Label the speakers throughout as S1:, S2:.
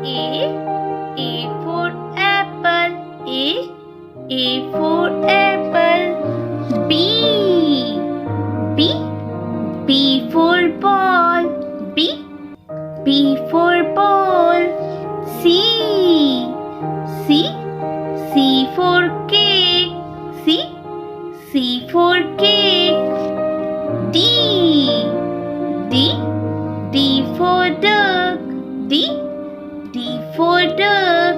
S1: A for apple. A for apple. B for ball. B for ball. C for cake. C for cake. D for duck. D for duck.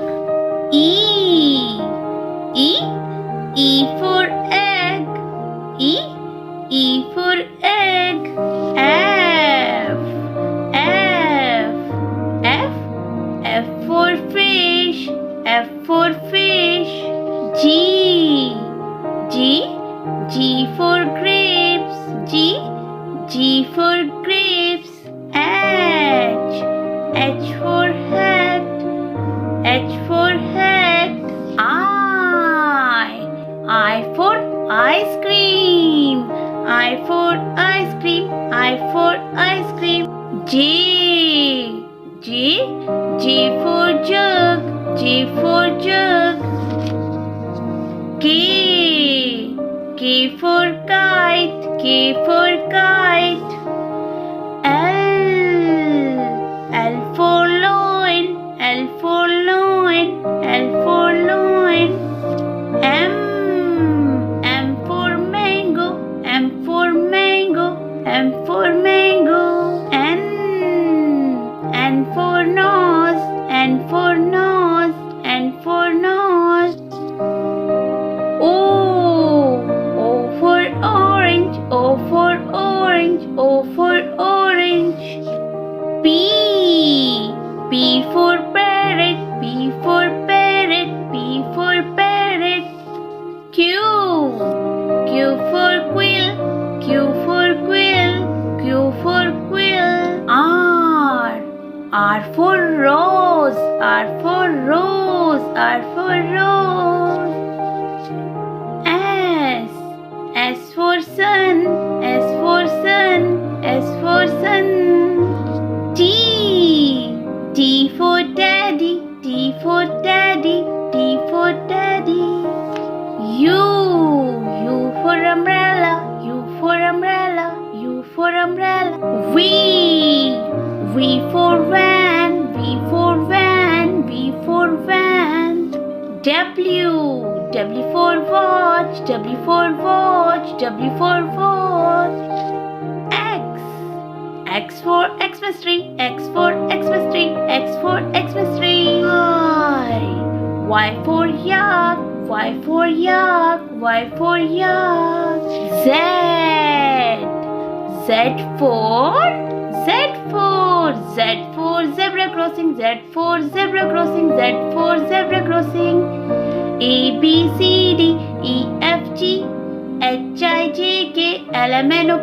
S1: E for egg. E for egg. F for fish. F for fish. G for grapes. G for grapes. H for hat. H for hat. I for ice cream. I for ice cream. I for ice cream. J for jug. J for jug. K for kite. K for kite. L for loin. L for loin. L for loin. M for mango. M for mango. M for mango. N for nose. N for nose. N for nose. O for orange. O for orange. O for orange. P for parrot. P for parrot. P for parrot. Q for quill. Q for quill. Q for quill. R for rose. R for rose. R for rose. S for sun. S for sun. S for sun. T for daddy. T for daddy. T for daddy. U for umbrella. U for umbrella. U for umbrella. V for van. V for van. V for van. W for watch. W for watch. W for watch. X for Xmas tree. X for Xmas tree. X for Xmas tree. Y for yak. Y for yak. Y for yak. Z for zebra crossing. Z for zebra crossing. Z for zebra crossing. A B C D E F G H I J K L M N O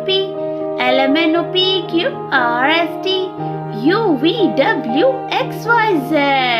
S1: P Q R S T U V W X Y Z.